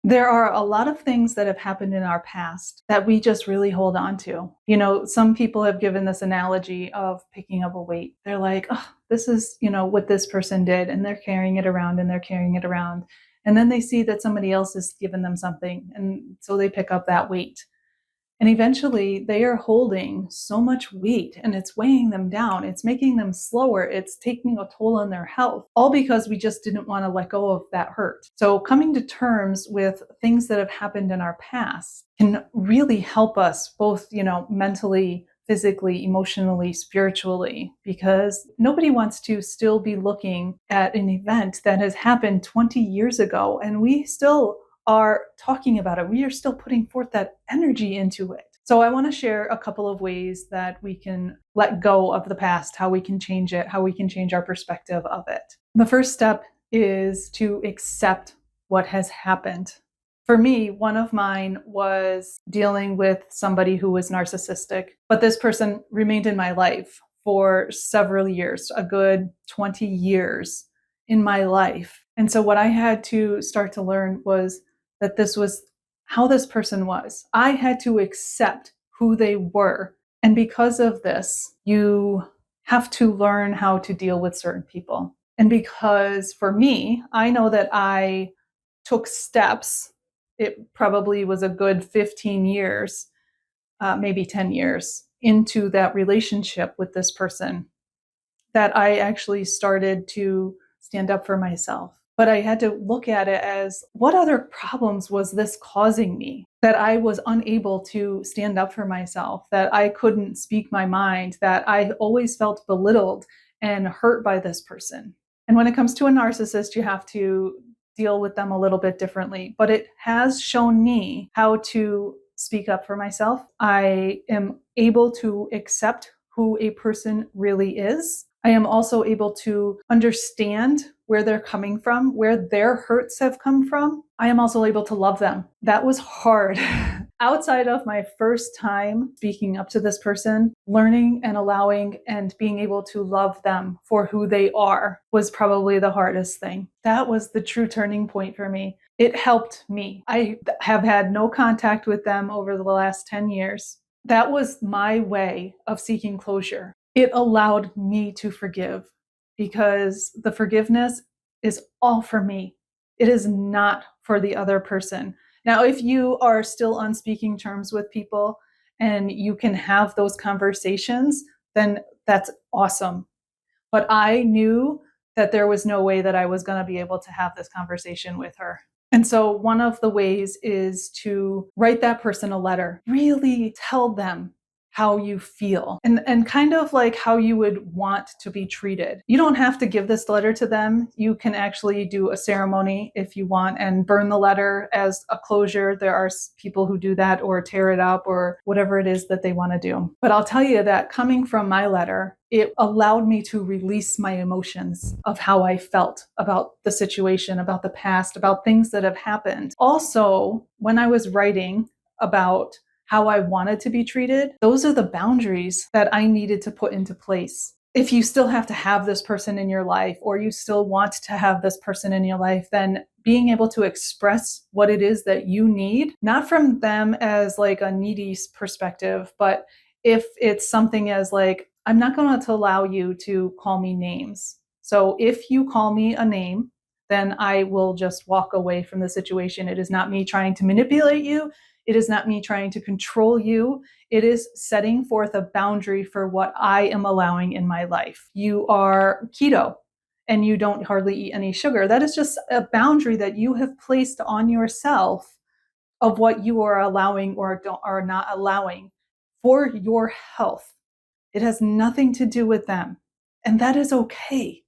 There are a lot of things that have happened in our past that we just really hold on to. Some people have given this analogy of picking up a weight. They're like, oh, this is, what this person did, and they're carrying it around and they're carrying it around. And then they see that somebody else has given them something, and so they pick up that weight. And eventually they are holding so much weight and it's weighing them down. It's making them slower. It's taking a toll on their health, all because we just didn't want to let go of that hurt. So coming to terms with things that have happened in our past can really help us both, mentally, physically, emotionally, spiritually, because nobody wants to still be looking at an event that has happened 20 years ago and we still are talking about it. We are still putting forth that energy into it. So I want to share a couple of ways that we can let go of the past, how we can change it, how we can change our perspective of it. The first step is to accept what has happened. For me, one of mine was dealing with somebody who was narcissistic, but this person remained in my life for several years, a good 20 years in my life. And so what I had to start to learn was that this was how this person was. I had to accept who they were. And because of this, you have to learn how to deal with certain people. And because for me, I know that I took steps. It probably was a good 15 years, maybe 10 years into that relationship with this person that I actually started to stand up for myself. But I had to look at it as, what other problems was this causing me? That I was unable to stand up for myself, that I couldn't speak my mind, that I always felt belittled and hurt by this person. And when it comes to a narcissist, you have to deal with them a little bit differently. But it has shown me how to speak up for myself. I am able to accept who a person really is. I am also able to understand where they're coming from, where their hurts have come from. I am also able to love them. That was hard. Outside of my first time speaking up to this person, learning and allowing and being able to love them for who they are was probably the hardest thing. That was the true turning point for me. It helped me. I have had no contact with them over the last 10 years. That was my way of seeking closure. It allowed me to forgive, because the forgiveness is all for me. It is not for the other person. Now, if you are still on speaking terms with people and you can have those conversations, then that's awesome. But I knew that there was no way that I was going to be able to have this conversation with her. And so one of the ways is to write that person a letter, really tell them how you feel and kind of like how you would want to be treated. You don't have to give this letter to them. You can actually do a ceremony if you want and burn the letter as a closure. There are people who do that, or tear it up, or whatever it is that they want to do. But I'll tell you that coming from my letter, it allowed me to release my emotions of how I felt about the situation, about the past, about things that have happened. Also, when I was writing about how I wanted to be treated, those are the boundaries that I needed to put into place. If you still have to have this person in your life, or you still want to have this person in your life, then being able to express what it is that you need, not from them as like a needy perspective, but if it's something as like, I'm not going to allow you to call me names. So if you call me a name, then I will just walk away from the situation. It is not me trying to manipulate you. It is not me trying to control you. It is setting forth a boundary for what I am allowing in my life. You are keto and you don't hardly eat any sugar. That is just a boundary that you have placed on yourself of what you are allowing or are not allowing for your health. It has nothing to do with them. And that is okay.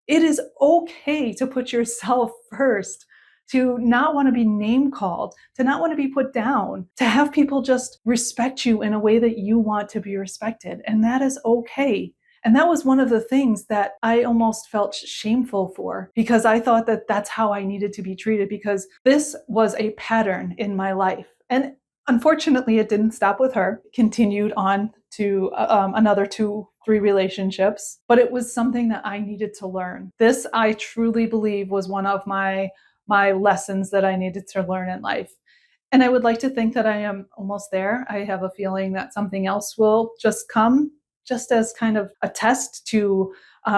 It is okay to put yourself first, to not want to be name called, to not want to be put down, to have people just respect you in a way that you want to be respected. And that is okay. And that was one of the things that I almost felt shameful for, because I thought that that's how I needed to be treated, because this was a pattern in my life. And unfortunately, it didn't stop with her. It continued on to another 2-3 relationships, but it was something that I needed to learn. This, I truly believe, was one of my my lessons that I needed to learn in life. And I would like to think that I am almost there. I have a feeling that something else will just come, just as kind of a test to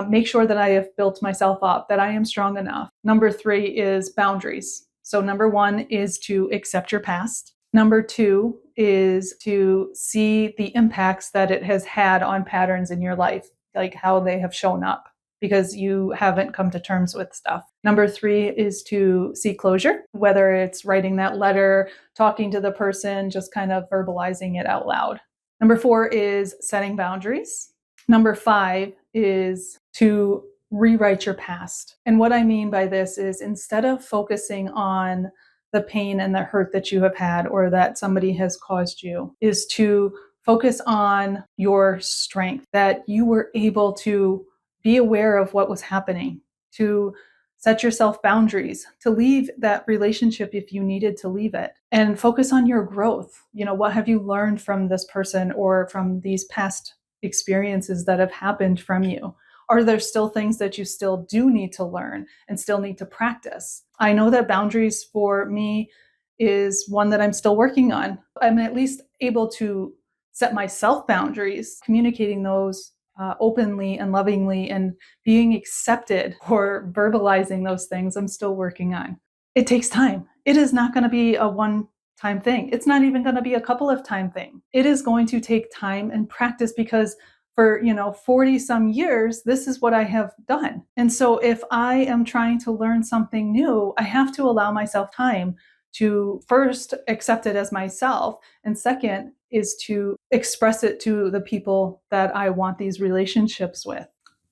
make sure that I have built myself up, that I am strong enough. Number three is boundaries. So, number one is to accept your past. Number two is to see the impacts that it has had on patterns in your life, like how they have shown up because you haven't come to terms with stuff. Number three is to seek closure, whether it's writing that letter, talking to the person, just kind of verbalizing it out loud. Number four is setting boundaries. Number five is to rewrite your past. And what I mean by this is instead of focusing on the pain and the hurt that you have had or that somebody has caused you, is to focus on your strength, that you were able to be aware of what was happening, to set yourself boundaries, to leave that relationship if you needed to leave it, and focus on your growth. What have you learned from this person or from these past experiences that have happened from you? Are there still things that you still do need to learn and still need to practice? I know that boundaries for me is one that I'm still working on. I'm at least able to set myself boundaries, communicating those openly and lovingly and being accepted or verbalizing those things. I'm still working on. It takes time. It is not going to be a one-time thing. It's not even going to be a couple of time thing. It is going to take time and practice because for 40 some years, this is what I have done. And so if I am trying to learn something new, I have to allow myself time to first accept it as myself, and second is to express it to the people that I want these relationships with,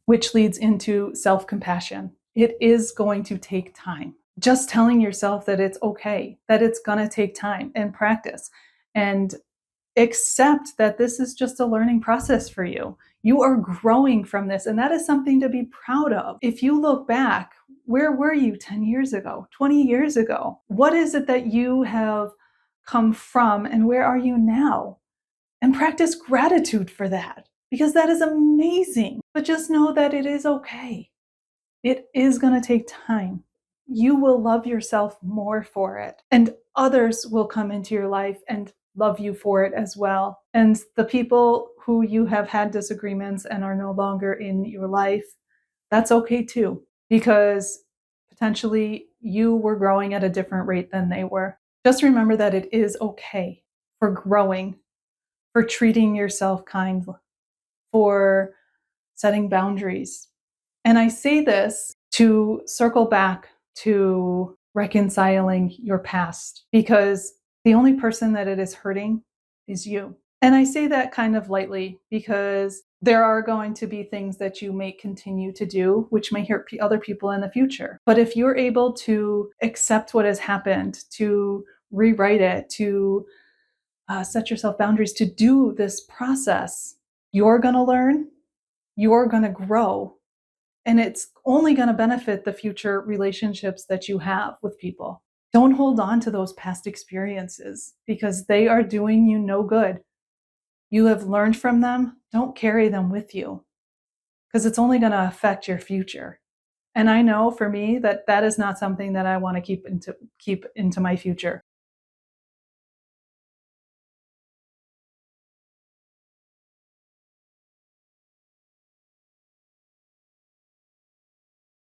which leads into self-compassion. It is going to take time. Just telling yourself that it's okay, that it's going to take time and practice, and accept that this is just a learning process for you. You are growing from this, and that is something to be proud of. If you look back, where were you 10 years ago, 20 years ago? What is it that you have come from, and where are you now? And practice gratitude for that, because that is amazing. But just know that it is okay. It is going to take time. You will love yourself more for it, and others will come into your life and love you for it as well. And the people who you have had disagreements and are no longer in your life, that's okay too, because potentially you were growing at a different rate than they were. Just remember that it is okay for growing, for treating yourself kindly, for setting boundaries. And I say this to circle back to reconciling your past, because the only person that it is hurting is you. And I say that kind of lightly because there are going to be things that you may continue to do which may hurt other people in the future. But if you're able to accept what has happened, to rewrite it, to set yourself boundaries, to do this process, you're going to learn, you're going to grow, and it's only going to benefit the future relationships that you have with people. Don't hold on to those past experiences because they are doing you no good. You have learned from them. Don't carry them with you because it's only going to affect your future. And I know for me that that is not something that I want to keep into my future.